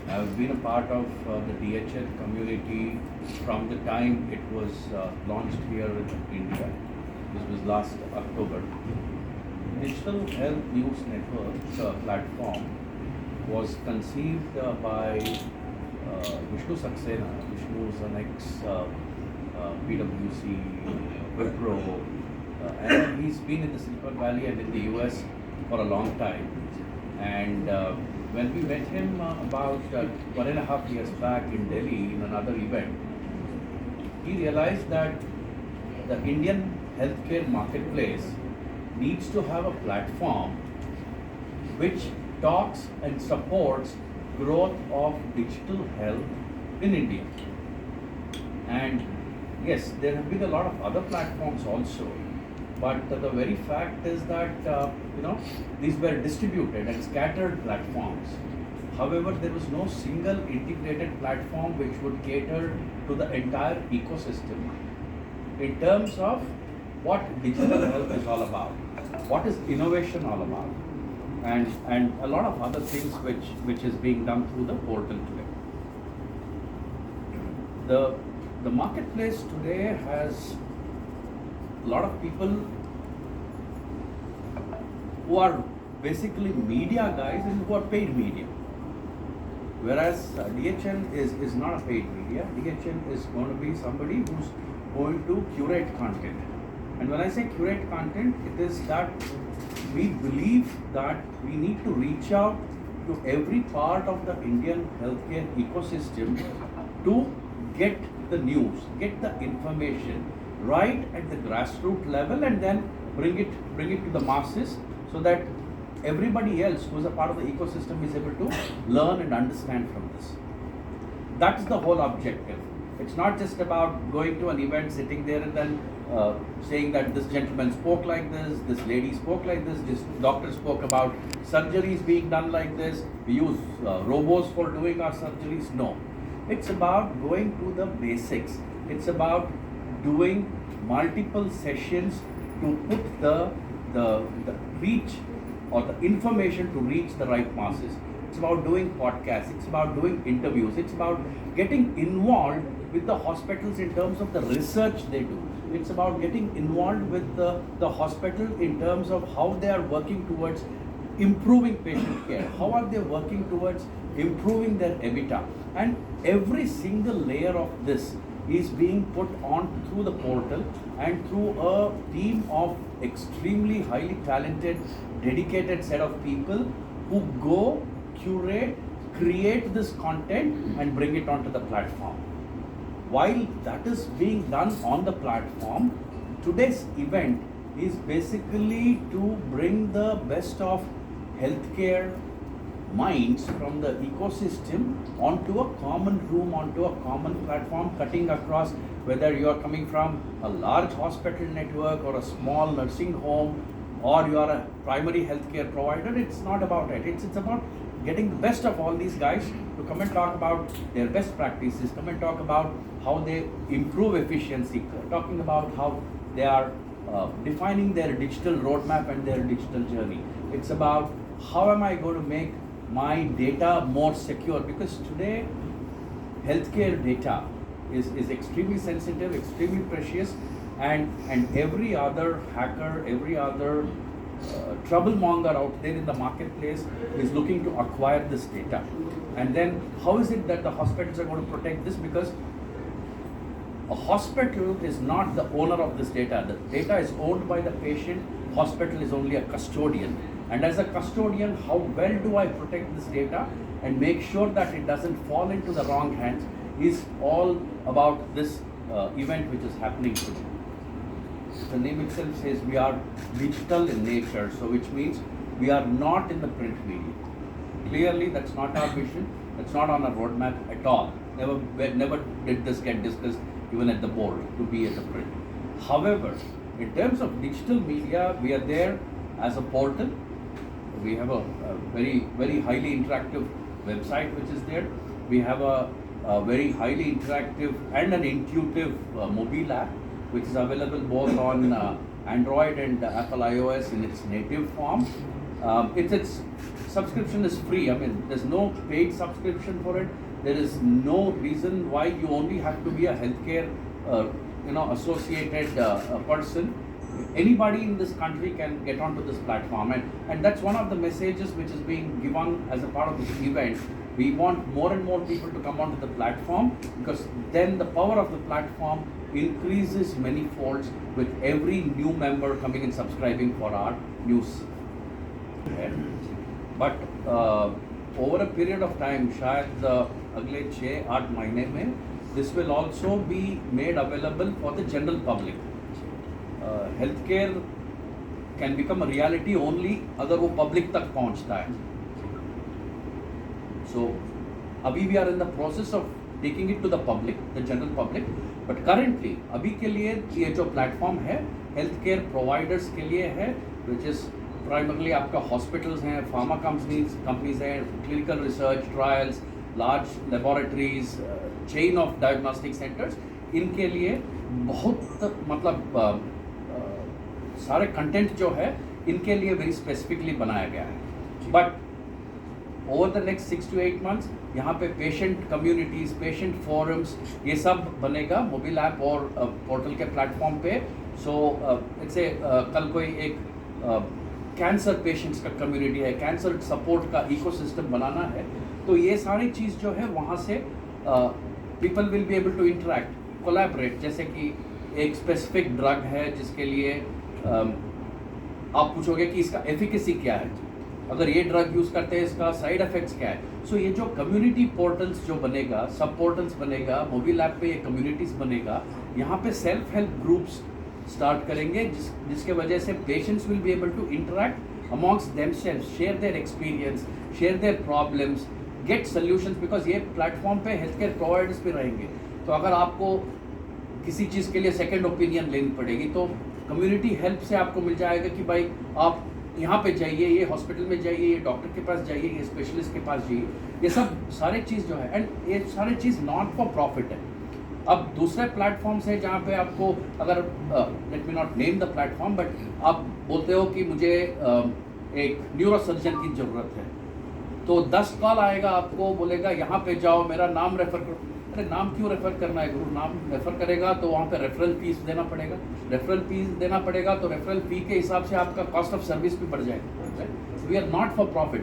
I've been a part of the DHL community from the time it was launched here in India. This was last October. Digital Health News Network platform was conceived by Vishnu Saxena. Vishnu is an PwC, Wipro, and he's been in the Silicon Valley and in the US for a long time. And when we met him about 1.5 years back in Delhi in another event, he realized that the Indian healthcare marketplace needs to have a platform which talks and supports growth of digital health in India. And yes, there have been a lot of other platforms also, but the very fact is that these were distributed and scattered platforms. However, there was no single integrated platform which would cater to the entire ecosystem in terms of what digital health is all about, what is innovation all about, and a lot of other things which is being done through the portal today. The marketplace today has a lot of people who are basically media guys and who are paid media. Whereas DHL is not a paid media. DHL is going to be somebody who's going to curate content. And when I say curate content, it is that we believe that we need to reach out to every part of the Indian healthcare ecosystem to get the news, get the information right at the grassroots level, and then bring it to the masses so that everybody else who is a part of the ecosystem is able to learn and understand from this. That's the whole objective. It's not just about going to an event, sitting there and then saying that this gentleman spoke like this lady spoke like this doctor spoke about surgeries being done like this, we use robots for doing our surgeries. No. It's about going to the basics. It's about doing multiple sessions to put the reach or the information to reach the right masses. It's about doing podcasts. It's about doing interviews. It's about getting involved with the hospitals in terms of the research they do. It's about getting involved with the hospital in terms of how they are working towards improving patient care. How are they working towards improving their EBITDA? And every single layer of this is being put on through the portal and through a team of extremely highly talented, dedicated set of people who go, curate, create this content and bring it onto the platform. While that is being done on the platform, today's event is basically to bring the best of healthcare minds from the ecosystem onto a common room, onto a common platform, cutting across whether you are coming from a large hospital network or a small nursing home or you are a primary healthcare provider. It's not about it. It's about getting the best of all these guys to come and talk about their best practices, come and talk about how they improve efficiency, talking about how they are defining their digital roadmap and their digital journey. It's about how am I going to make my data more secure, because today healthcare data is extremely sensitive, extremely precious, and every other hacker, every other troublemonger out there in the marketplace is looking to acquire this data. And then how is it that the hospitals are going to protect this? Because a hospital is not the owner of this data. The data is owned by the patient. Hospital is only a custodian. And as a custodian, how well do I protect this data and make sure that it doesn't fall into the wrong hands is all about this event which is happening today. The name itself says we are digital in nature, so which means we are not in the print media. Clearly, that's not our vision. That's not on our roadmap at all. Never did this get discussed even at the board to be at the print. However, in terms of digital media, we are there as a portal. We have a very highly interactive website which is there. We have a very highly interactive and an intuitive mobile app which is available both on Android and Apple iOS in its native form. It's subscription is free. I mean, there's no paid subscription for it. There is no reason why you only have to be a healthcare associated person. Anybody in this country can get onto this platform, and that's one of the messages which is being given as a part of this event. We want more and more people to come onto the platform, because then the power of the platform increases many folds with every new member coming and subscribing for our news. But over a period of time, शायद अगले 6-8 महीने में this will also be made available for the general public. Healthcare can become a reality only अगर वो public तक पहुंचता है. So अभी we are in the process of taking it to the public, the general public. But currently अभी के लिए ये जो platform है healthcare providers के लिए है, which is primarily आपका hospitals हैं, pharma companies हैं, clinical research trials, large laboratories, chain of diagnostic centers. इनके लिए बहुत मतलब सारे कंटेंट जो है इनके लिए वेरी स्पेसिफिकली बनाया गया है. But over the next 6 to 8 months यहाँ पे पेशेंट कम्युनिटीज़, पेशेंट फोरम्स, ये सब बनेगा मोबाइल ऐप और पोर्टल के प्लेटफॉर्म पे. सो इट्स कल कोई एक कैंसर पेशेंट्स का कम्युनिटी है, कैंसर सपोर्ट का इकोसिस्टम बनाना है, तो ये सारी चीज़ जो है वहाँ से people will be able to interact, collaborate. जैसे कि एक स्पेसिफिक ड्रग है जिसके लिए आप पूछोगे कि इसका एफिकेसी क्या है, अगर ये ड्रग यूज़ करते हैं इसका साइड इफ़ेक्ट्स क्या है. सो ये जो कम्युनिटी पोर्टल्स जो बनेगा, सब पोर्टल्स बनेगा, मोबाइल ऐप पे ये कम्युनिटीज़ बनेगा, यहाँ पे सेल्फ हेल्प ग्रुप्स स्टार्ट करेंगे जिसके वजह से patients will be able to interact amongst themselves, share their experience, share their problems, get solutions. Because ये प्लेटफॉर्म पे हेल्थ केयर प्रोवाइडर्स भी रहेंगे, तो अगर आपको किसी चीज़ के लिए सेकेंड ओपिनियन लेनी पड़ेगी तो कम्युनिटी हेल्प से आपको मिल जाएगा कि भाई आप यहाँ पे जाइए, ये हॉस्पिटल में जाइए, ये डॉक्टर के पास जाइए, ये स्पेशलिस्ट के पास जाइए. ये सब सारे चीज़ जो है, एंड ये सारे चीज़ नॉट फॉर प्रॉफिट है. अब दूसरे प्लेटफॉर्म्स हैं जहाँ पे आपको अगर let me not name the platform, but आप बोलते हो कि मुझे एक न्यूरो सर्जन की ज़रूरत है, तो 10 कॉल आएगा, आपको बोलेगा यहाँ पे जाओ, मेरा नाम रेफ़र करो. अरे नाम क्यों रेफ़र करना है गुरु, नाम रेफ़र करेगा तो वहाँ पे रेफरल फीस देना पड़ेगा. रेफरल फीस देना पड़ेगा तो रेफरल फी के हिसाब से आपका कॉस्ट ऑफ सर्विस भी बढ़ जाएगा. We are not for profit.